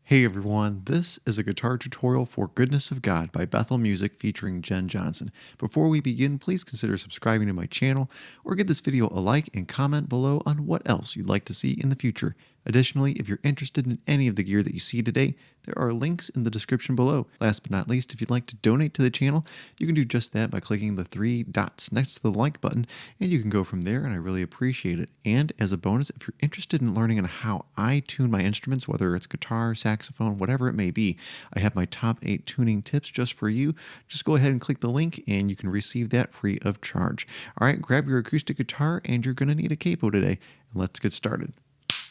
Hey everyone, this is a guitar tutorial for Goodness of God by Bethel Music featuring Jenn Johnson. Before we begin, please consider subscribing to my channel or give this video a like and comment below on what else you'd like to see in the future. Additionally, if you're interested in any of the gear that you see today, there are links in the description below. Last but not least, if you'd like to donate to the channel, you can do just that by clicking the three dots next to the like button, and you can go from there, and I really appreciate it. And as a bonus, if you're interested in learning on how I tune my instruments, whether it's guitar, saxophone, whatever it may be, I have my top 8 tuning tips just for you. Just go ahead and click the link, and you can receive that free of charge. All right, grab your acoustic guitar, and you're going to need a capo today. And let's get started.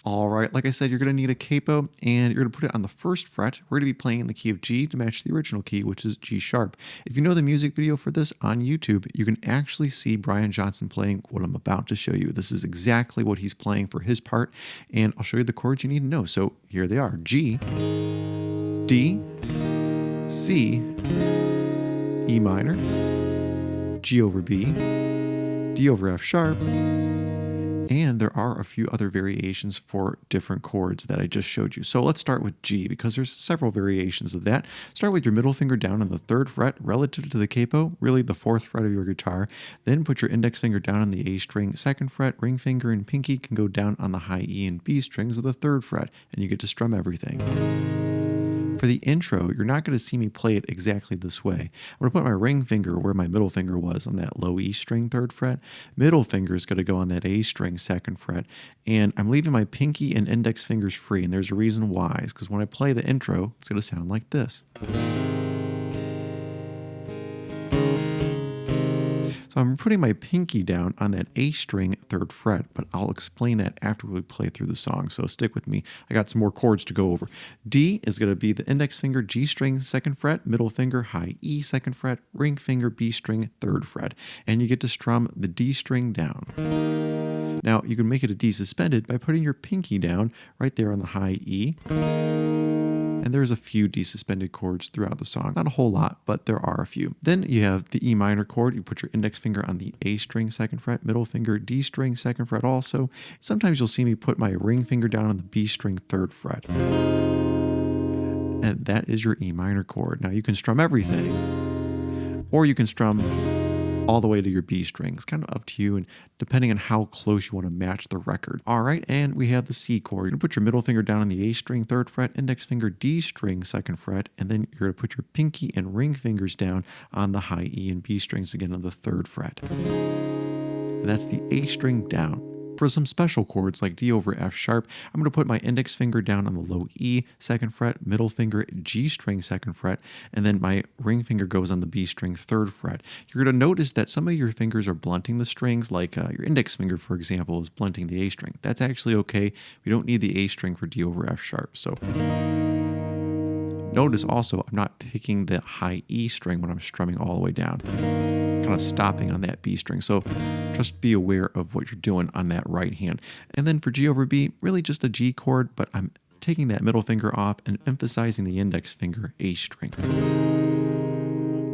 All right, like I said, you're going to need a capo, and you're going to put it on the first fret. We're going to be playing in the key of G to match the original key, which is G sharp. If you know the music video for this on YouTube, you can actually see Jenn Johnson playing what I'm about to show you. This is exactly what he's playing for his part, and I'll show you the chords you need to know. So here they are: G, D, C, E minor, G over B, D over F sharp, and there are a few other variations for different chords that I just showed you. So let's start with G, because there's several variations of that. Start with your middle finger down on the 3rd fret relative to the capo, really the 4th fret of your guitar. Then put your index finger down on the A string, 2nd fret, ring finger and pinky can go down on the high E and B strings of the 3rd fret, and you get to strum everything. For the intro, you're not going to see me play it exactly this way. I'm going to put my ring finger where my middle finger was on that low E string 3rd fret. Middle finger is going to go on that A string 2nd fret. And I'm leaving my pinky and index fingers free. And there's a reason why. It's because when I play the intro, it's going to sound like this. So I'm putting my pinky down on that A string 3rd fret, but I'll explain that after we play through the song, so stick with me. I got some more chords to go over. D is going to be the index finger G string 2nd fret, middle finger high E 2nd fret, ring finger B string 3rd fret, and you get to strum the D string down. Now you can make it a D suspended by putting your pinky down right there on the high E. And there's a few D suspended chords throughout the song. Not a whole lot, but there are a few. Then you have the E minor chord. You put your index finger on the A string 2nd fret, middle finger D string 2nd fret also. Sometimes you'll see me put my ring finger down on the B string 3rd fret. And that is your E minor chord. Now you can strum everything, or you can strum all the way to your B string. It's kind of up to you, and depending on how close you want to match the record. All right, and we have the C chord. You're going to put your middle finger down on the A string 3rd fret, index finger D string 2nd fret, and then you're going to put your pinky and ring fingers down on the high E and B strings again on the 3rd fret. And that's the A string down. For some special chords like D over F sharp, I'm going to put my index finger down on the low E 2nd fret, middle finger G string 2nd fret, and then my ring finger goes on the B string 3rd fret. You're going to notice that some of your fingers are blunting the strings, like your index finger, for example, is blunting the A string. That's actually okay. We don't need the A string for D over F sharp. So notice also I'm not picking the high E string when I'm strumming all the way down. Kind of stopping on that B string. So just be aware of what you're doing on that right hand. And then for G over B, really just a G chord, but I'm taking that middle finger off and emphasizing the index finger A string.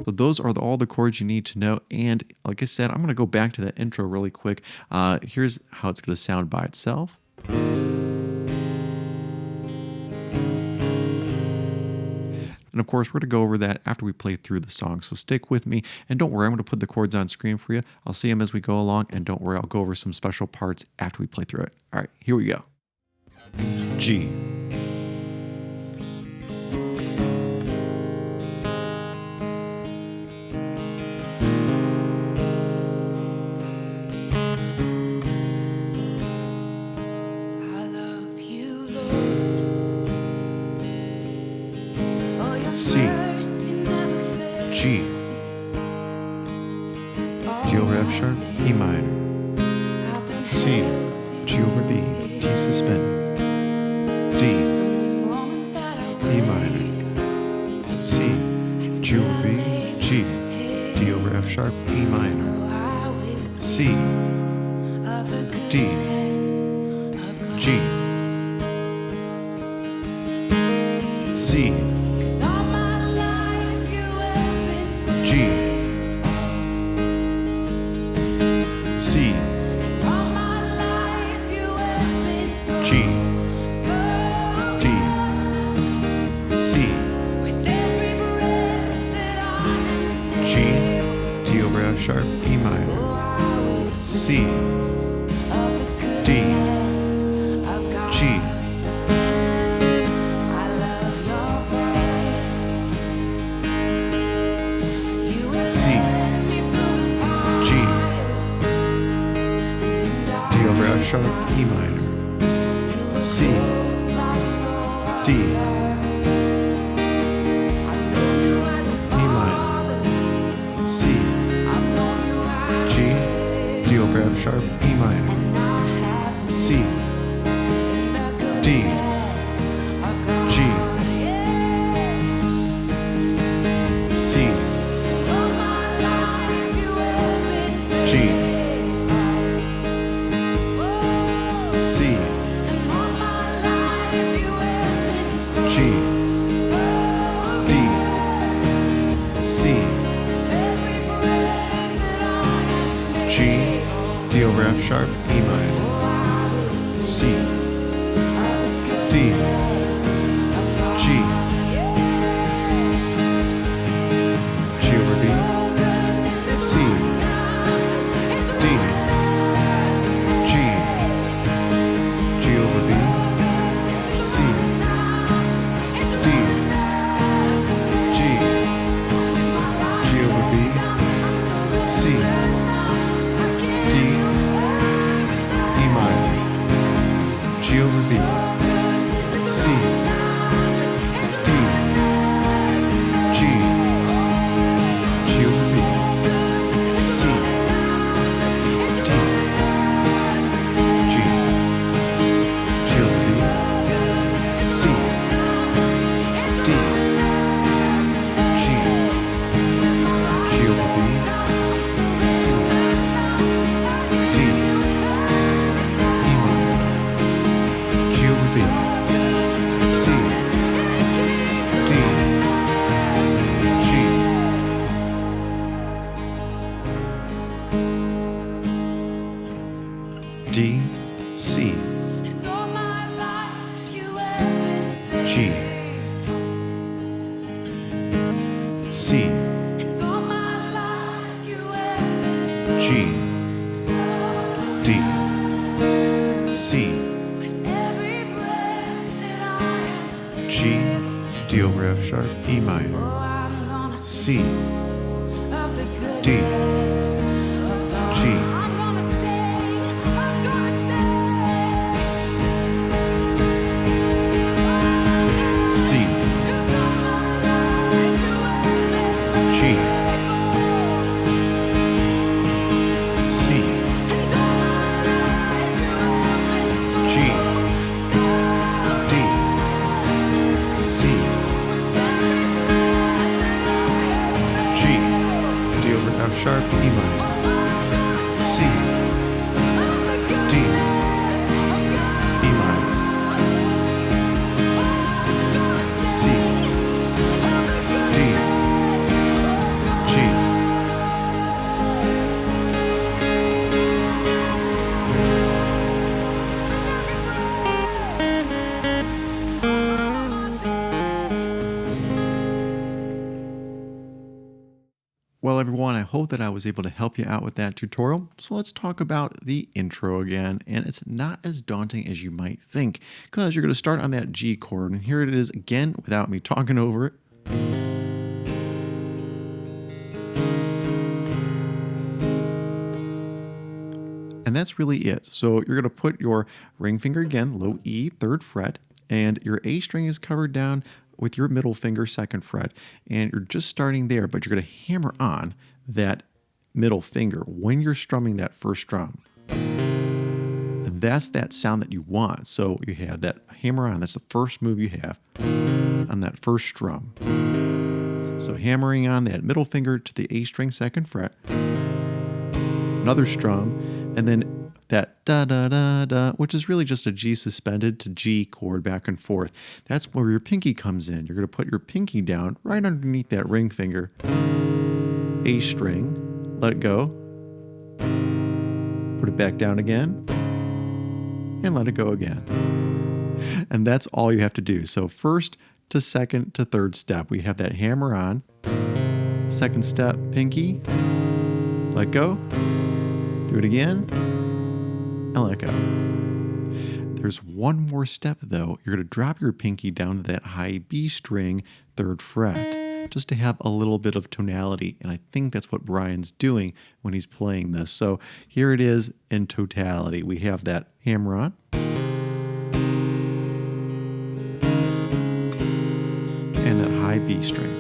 So those are all the chords you need to know. And like I said, I'm going to go back to that intro really quick. Here's how it's going to sound by itself. And of course, we're going to go over that after we play through the song, so stick with me. And don't worry, I'm going to put the chords on screen for you. I'll see them as we go along, and don't worry, I'll go over some special parts after we play through it. All right, here we go. G. C, G, D over F sharp, E minor, C, G over B, D suspended, D, E minor, C, G over B, G, D over F sharp, E minor, C, D, G, C, G, C, G, D, sharp, E minor, C, D, G, C, G, D over F sharp, E minor, C, D, E minor, C, G, D over F sharp, E minor, C, D, G, C, G, C, G, D, C, G, D over F sharp, E minor, C, D, G, G over B, C, D, G, G over B, C, D, G, G over B, C, D, E minor, G over B, C, D, G, G over B, C, D, G, G over B, C, D, G, G over B, C, D, E minor, G over B, C, D, G, D, C, G, C, G, D, C, G, D over F sharp, E minor, C, D, G, C, G, C, G, D, C, G, D over F sharp, E minor, C, D, E minor, C, D, G, Well, everyone, I hope that I was able to help you out with that tutorial. So let's talk about the intro again. And it's not as daunting as you might think, because you're going to start on that G chord. And here it is again without me talking over it. And that's really it. So you're going to put your ring finger again, low E, 3rd fret, and your A string is covered down with your middle finger, 2nd fret, and you're just starting there, but you're going to hammer on that middle finger when you're strumming that first strum. And that's that sound that you want. So you have that hammer on, that's the first move you have on that first strum. So hammering on that middle finger to the A string, 2nd fret, another strum, and then that da da da da, which is really just a G suspended to G chord back and forth. That's where your pinky comes in. You're going to put your pinky down right underneath that ring finger, A string, let it go, put it back down again, and let it go again. And that's all you have to do. So first to 2nd to 3rd step, we have that hammer on, 2nd step, pinky, let go, do it again, and let go. There's one more step though. You're going to drop your pinky down to that high B string, 3rd fret, just to have a little bit of tonality. And I think that's what Brian's doing when he's playing this. So here it is in totality. We have that hammer on, and that high B string.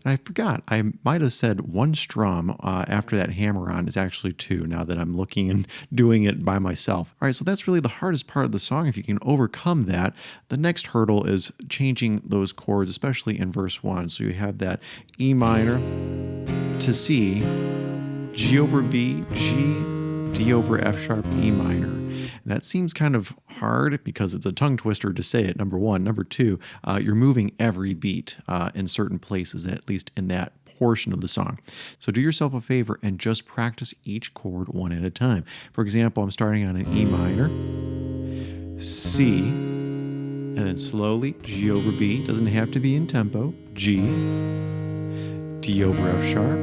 And I forgot, I might have said one strum after that hammer on is actually 2 now that I'm looking and doing it by myself. All right, so that's really the hardest part of the song. If you can overcome that, the next hurdle is changing those chords, especially in verse 1. So you have that E minor to C, G over B, G, D over F sharp, E minor. And that seems kind of hard because it's a tongue twister to say it, number one. Number two, you're moving every beat in certain places, at least in that portion of the song. So do yourself a favor and just practice each chord one at a time. For example, I'm starting on an E minor, C, and then slowly G over B, doesn't have to be in tempo, G, D over F sharp,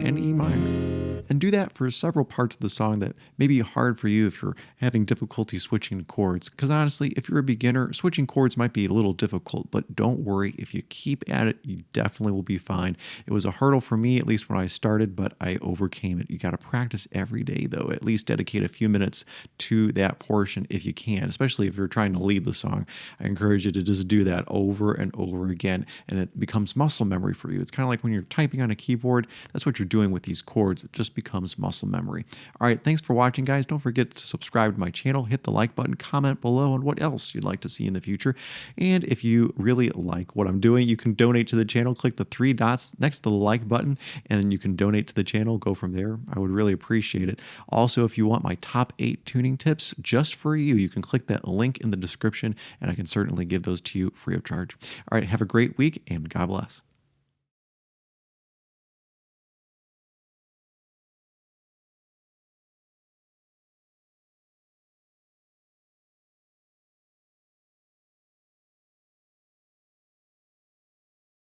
and E minor. And do that for several parts of the song that may be hard for you if you're having difficulty switching chords. Because honestly, if you're a beginner, switching chords might be a little difficult, but don't worry. If you keep at it, you definitely will be fine. It was a hurdle for me, at least when I started, but I overcame it. You got to practice every day, though. At least dedicate a few minutes to that portion if you can, especially if you're trying to lead the song. I encourage you to just do that over and over again, and it becomes muscle memory for you. It's kind of like when you're typing on a keyboard. That's what you're doing with these chords. It just becomes muscle memory. All right, thanks for watching, guys. Don't forget to subscribe to my channel, hit the like button, comment below on what else you'd like to see in the future. And if you really like what I'm doing, you can donate to the channel. Click the 3 dots next to the like button, and you can donate to the channel. Go from there. I would really appreciate it. Also, if you want my top 8 tuning tips just for you, you can click that link in the description, and I can certainly give those to you free of charge. All right, have a great week, and God bless.